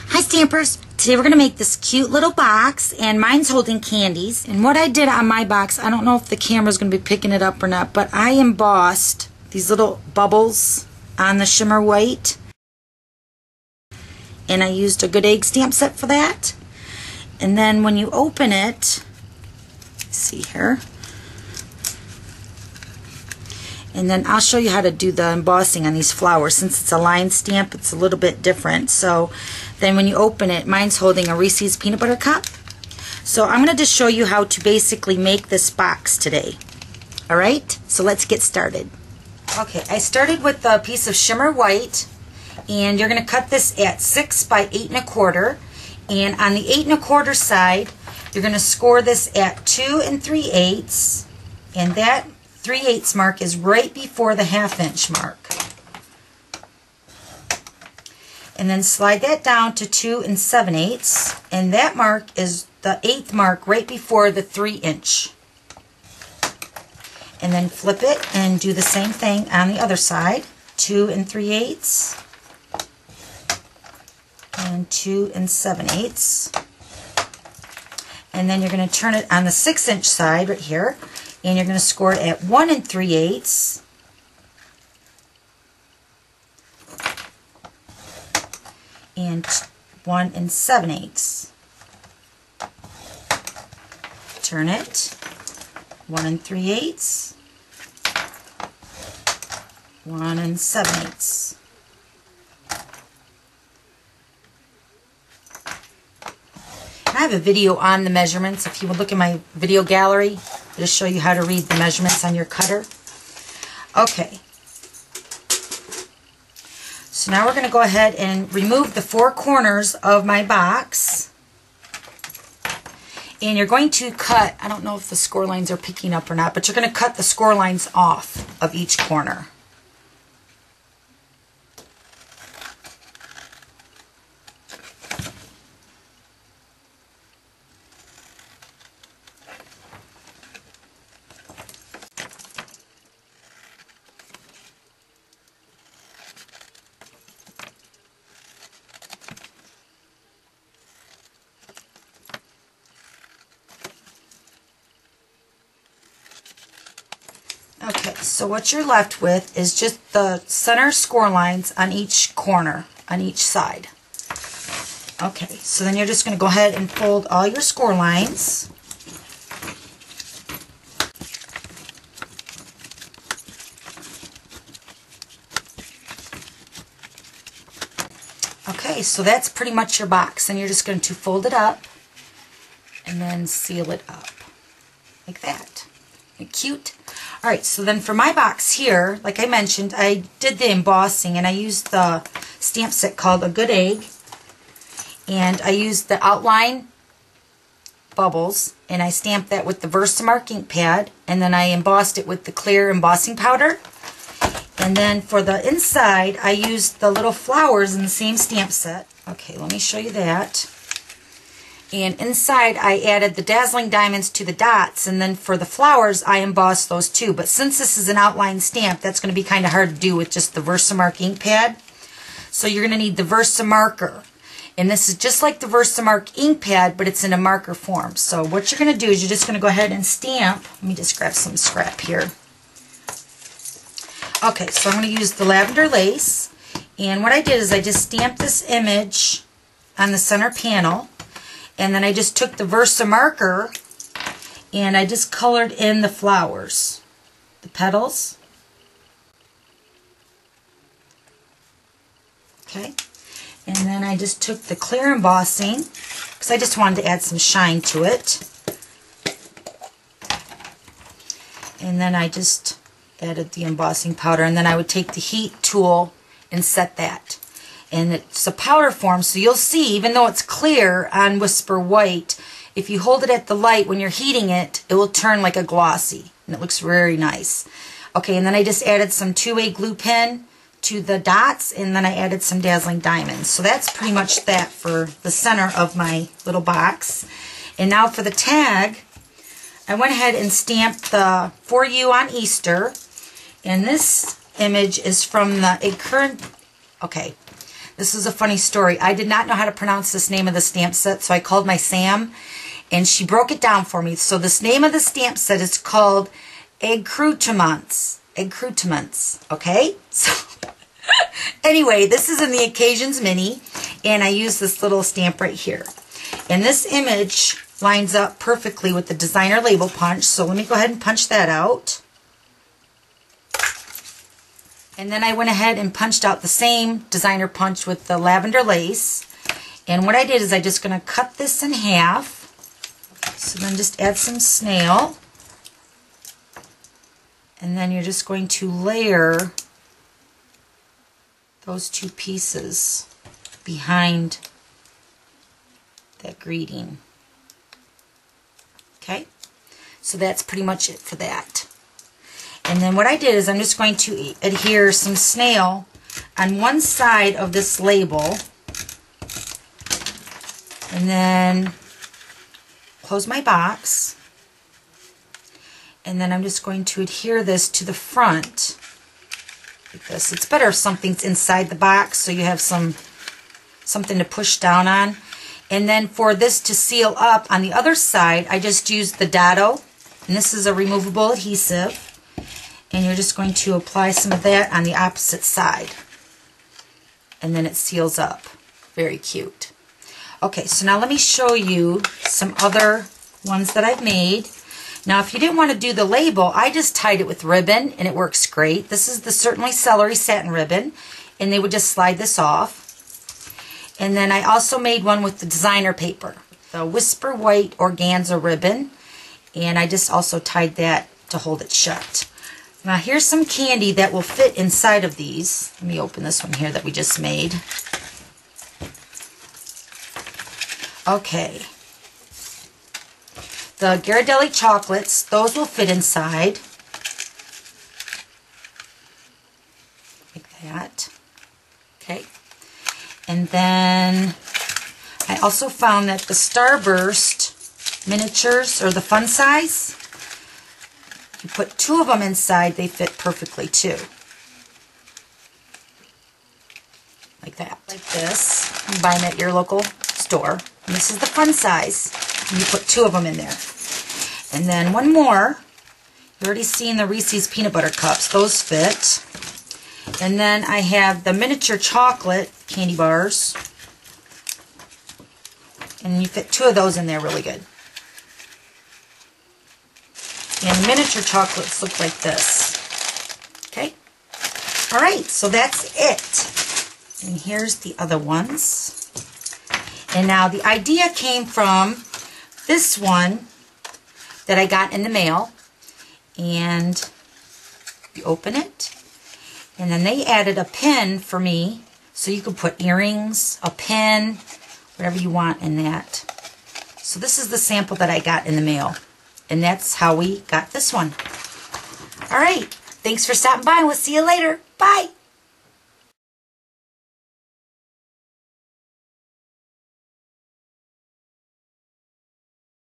Hi Stampers! Today we're going to make this cute little box, and mine's holding candies. And what I did on my box, I don't know if the camera's going to be picking it up or not, but I embossed these little bubbles on the shimmer white. And I used a good egg stamp set for that. And then when you open it, see here, and then I'll show you how to do the embossing on these flowers. Since it's a line stamp, it's a little bit different. So then when you open it, mine's holding a Reese's peanut butter cup. So I'm going to just show you how to basically make this box today. Alright, so let's get started. Okay, I started with a piece of shimmer white, and you're going to cut this at 6 by 8 1/4. And on the 8 1/4 side, you're going to score this at 2 3/8, and that 3/8 mark is right before the 1/2 inch mark. And then slide that down to 2 7/8, and that mark is the 8th mark right before the 3 inch. And then flip it and do the same thing on the other side. 2 3/8 and 2 7/8. And then you're going to turn it on the 6 inch side right here, and you're going to score it at 1 3/8 and 1 7/8. Turn it, 1 3/8, 1 7/8. I have a video on the measurements. If you would look in my video gallery, it'll show you how to read the measurements on your cutter. Okay. So now we're going to go ahead and remove the 4 corners of my box. And you're going to cut, I don't know if the score lines are picking up or not, but you're going to cut the score lines off of each corner. Okay, so what you're left with is just the center score lines on each corner, on each side. Okay, so then you're just going to go ahead and fold all your score lines. Okay, so that's pretty much your box, and you're just going to fold it up and then seal it up like that. Isn't it cute? Alright, so then for my box here, like I mentioned, I did the embossing, and I used the stamp set called A Good Egg, and I used the outline bubbles, and I stamped that with the VersaMark ink pad, and then I embossed it with the clear embossing powder. And then for the inside, I used the little flowers in the same stamp set. Okay, let me show you that. And inside I added the Dazzling diamonds to the dots, and then for the flowers I embossed those too. But since this is an outline stamp, that's going to be kind of hard to do with just the VersaMark ink pad. So you're going to need the VersaMarker. And this is just like the VersaMark ink pad, but it's in a marker form. So what you're going to do is you're just going to go ahead and stamp. Let me just grab some scrap here. Okay, so I'm going to use the Lavender Lace. And what I did is I just stamped this image on the center panel. And then I just took the VersaMarker and I just colored in the flowers, the petals. Okay. And then I just took the clear embossing because I just wanted to add some shine to it. And then I just added the embossing powder, and then I would take the heat tool and set that. And it's a powder form, so you'll see, even though it's clear on Whisper White, if you hold it at the light when you're heating it, it will turn like a glossy, and it looks very nice. Okay, and then I just added some 2-way glue pen to the dots, and then I added some Dazzling diamonds. So that's pretty much that for the center of my little box. And now for the tag, I went ahead and stamped the For You on Easter, and this image is from the current, okay, This is a funny story. I did not know how to pronounce this name of the stamp set, so I called my Sam, and she broke it down for me. So this name of the stamp set is called Accoutrements. Accoutrements, okay? So anyway, this is in the Occasions Mini, and I use this little stamp right here. And this image lines up perfectly with the designer label punch, so let me go ahead and punch that out. And then I went ahead and punched out the same designer punch with the lavender lace. And what I did is I'm just going to cut this in half. So then just add some snail. And then you're just going to layer those two pieces behind that greeting. Okay, so that's pretty much it for that. And then what I did is I'm just going to adhere some snail on one side of this label, and then close my box, and then I'm just going to adhere this to the front like this. It's better if something's inside the box so you have something to push down on. And then for this to seal up on the other side, I just used the Dado, and this is a removable adhesive. And you're just going to apply some of that on the opposite side. And then it seals up. Very cute. Okay, so now let me show you some other ones that I've made. Now, if you didn't want to do the label, I just tied it with ribbon, and it works great. This is the Certainly Celery satin ribbon, and they would just slide this off. And then I also made one with the designer paper, the Whisper White Organza ribbon, and I just also tied that to hold it shut. Now here's some candy that will fit inside of these. Let me open this one here that we just made. Okay. The Ghirardelli chocolates, those will fit inside. Like that. Okay. And then I also found that the Starburst miniatures, or the fun size, you put two of them inside, they fit perfectly too. Like that. Like this. You buy them at your local store. And this is the fun size. And you put two of them in there. And then one more. You've already seen the Reese's Peanut Butter Cups. Those fit. And then I have the miniature chocolate candy bars. And you fit two of those in there really good. And miniature chocolates look like this. Okay? Alright, so that's it. And here's the other ones. And now the idea came from this one that I got in the mail. And you open it. And then they added a pin for me. So you could put earrings, a pin, whatever you want in that. So this is the sample that I got in the mail. And that's how we got this one. All right. Thanks for stopping by, and we'll see you later. Bye.